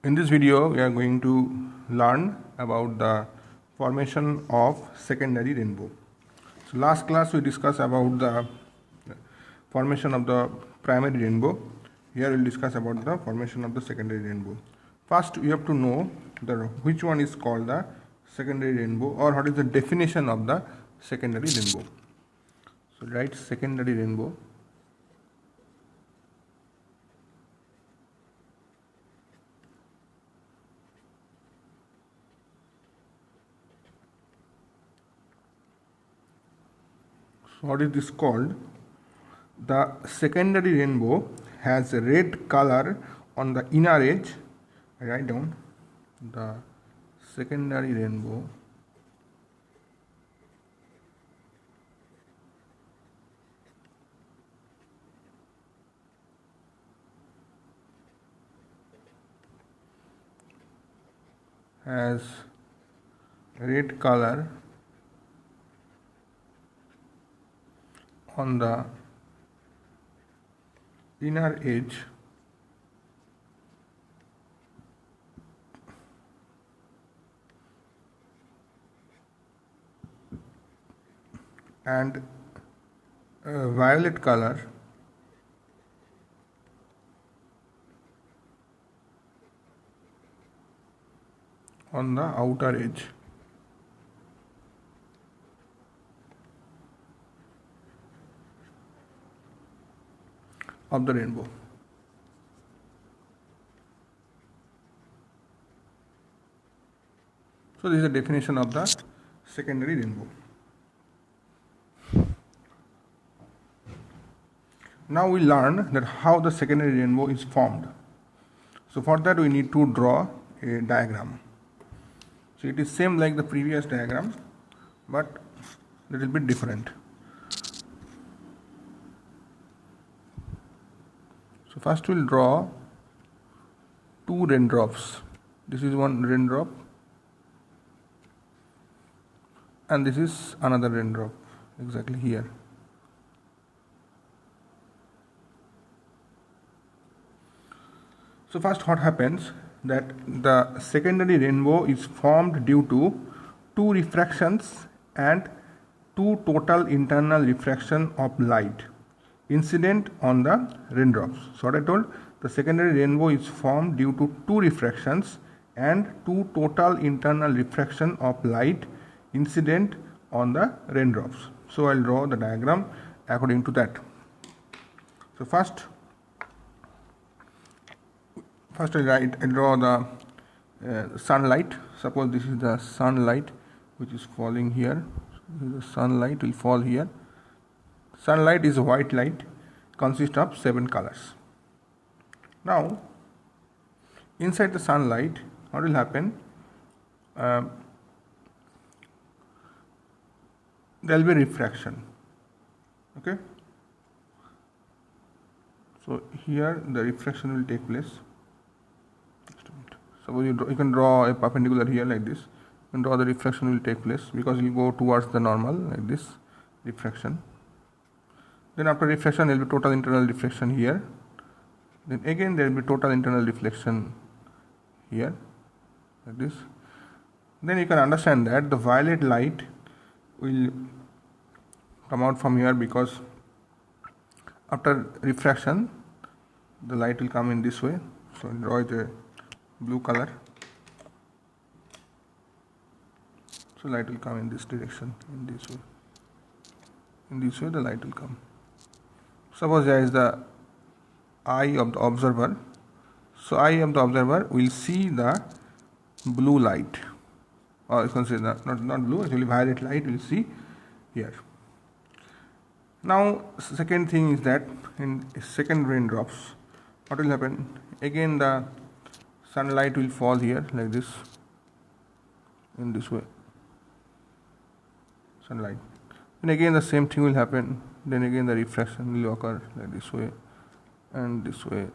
In this video, we are going to learn about the formation of secondary rainbow. So last class we discussed about the formation of the primary rainbow. Here we will discuss about the formation of the secondary rainbow. First, we have to know which one is called the secondary rainbow, or what is the definition of the secondary rainbow. So write secondary rainbow. So what is this called? The secondary rainbow has a red color on the inner edge. I write down the secondary rainbow has red color on the inner edge and violet color on the outer edge. Of the rainbow. So this is the definition of the secondary rainbow. Now we learn that how the secondary rainbow is formed. So for that we need to draw a diagram. So it is same like the previous diagram, but little bit different. So first we'll draw two raindrops. This is one raindrop and this is another raindrop exactly here. So first what happens, that the secondary rainbow is formed due to two refractions and two total internal refraction of light incident on the raindrops. So what I told, the secondary rainbow is formed due to two refractions and two total internal refraction of light incident on the raindrops. So I'll draw the diagram according to that. So first I'll draw the sunlight. Suppose this is the sunlight which is falling here. The sunlight will fall here. Sunlight is a white light, consists of 7 colors. Now, inside the sunlight, what will happen? There will be refraction. Okay. So here the refraction will take place. Suppose you can draw a perpendicular here like this. You can draw the refraction will take place because it will go towards the normal like this refraction. Then after refraction there will be total internal reflection here. Then again there will be total internal reflection here like this. Then you can understand that the violet light will come out from here because after refraction the light will come in this way. So draw it a blue color. So light will come in this direction, in this way. In this way the light will come. Suppose there is the eye of the observer. So eye of the observer will see the blue light, or you can say not blue, actually violet light will see here. Now second thing is that in second raindrops, what will happen? Again the sunlight will fall here like this, in this way, sunlight. Then again the same thing will happen. Then again the refraction will occur like this way and this way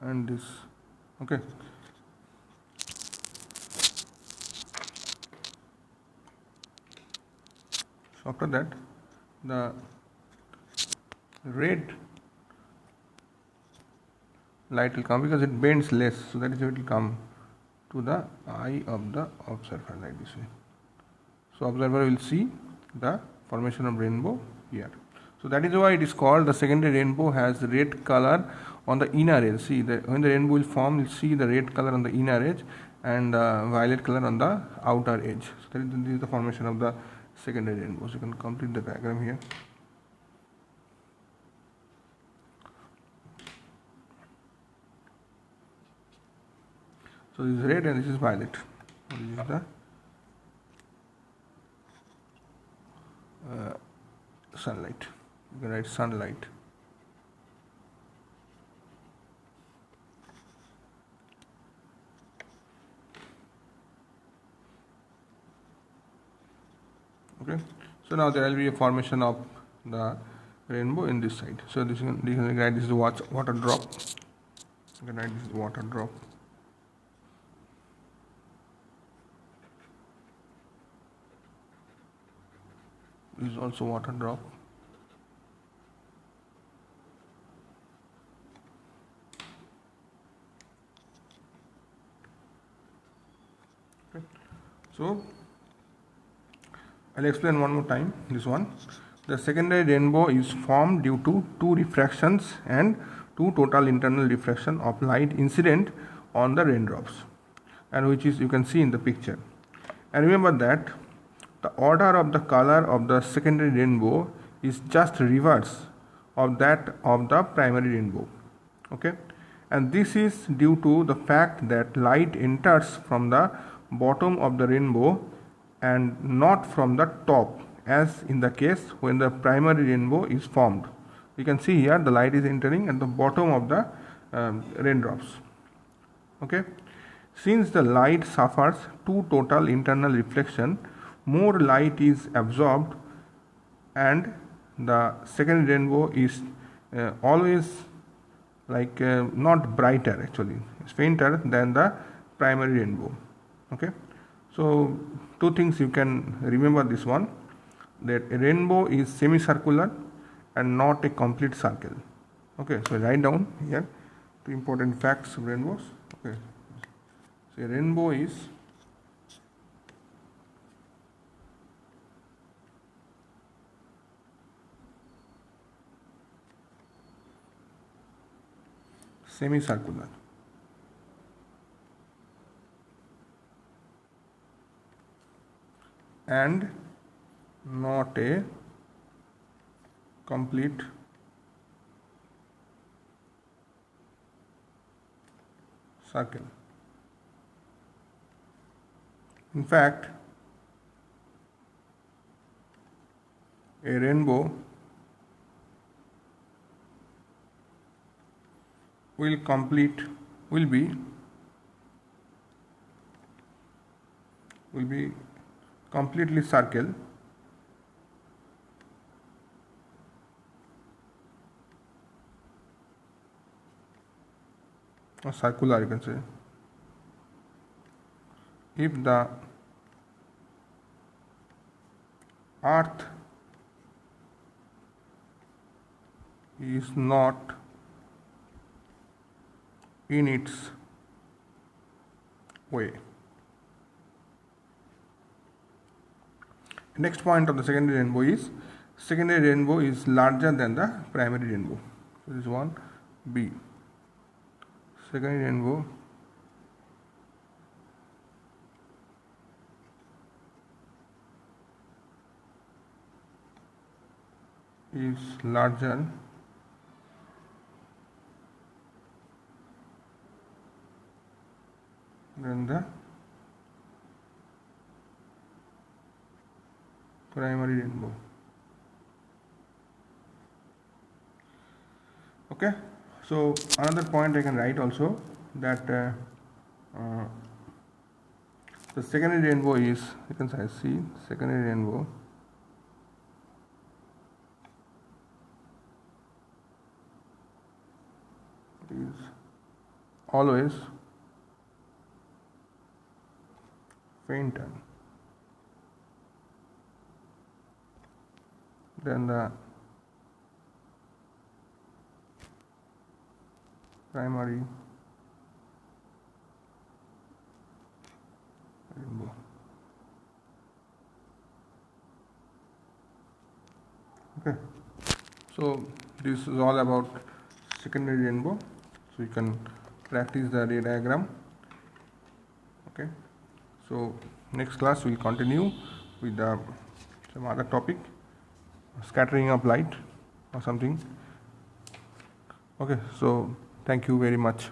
and this. Okay. So after that the light will come because it bends less, so that is why it will come to the eye of the observer like this way. So observer will see the formation of rainbow here. So that is why it is called the secondary rainbow has red color on the inner edge. See, when the rainbow will form, you'll see the red color on the inner edge and violet color on the outer edge. So this is the formation of the secondary rainbow. So you can complete the diagram here. So this is red and this is violet. This is the sunlight. You can write sunlight. Okay. So now there will be a formation of the rainbow in this side. So this you can write this is water drop. You can write this is water drop. This is also water drop. Okay. So I'll explain one more time this one. The secondary rainbow is formed due to two refractions and two total internal refraction of light incident on the raindrops, and which is you can see in the picture. And remember that the order of the color of the secondary rainbow is just reverse of that of the primary rainbow. Okay, and this is due to the fact that light enters from the bottom of the rainbow and not from the top, as in the case when the primary rainbow is formed. You can see here the light is entering at the bottom of the raindrops. Okay, since the light suffers two total internal reflection, more light is absorbed and the secondary rainbow is always like not brighter, actually it's fainter than the primary rainbow. Okay, so two things you can remember this one, that a rainbow is semicircular and not a complete circle. Okay, so write down here two important facts of rainbows. Okay, so a rainbow is semicircular and not a complete circle. In fact, a rainbow will be completely circle or circular, you can say, if the earth is not in its way. Next point of the secondary rainbow is larger than the primary rainbow. So this is one B. Secondary rainbow is larger than the primary rainbow. Okay, so another point I can write also, that the secondary rainbow is, you can see secondary rainbow is always fainter than the primary rainbow. Okay, so this is all about secondary rainbow, so you can practice the ray diagram. Okay, so next class we'll continue with some other topic, scattering of light or something. Okay, so thank you very much.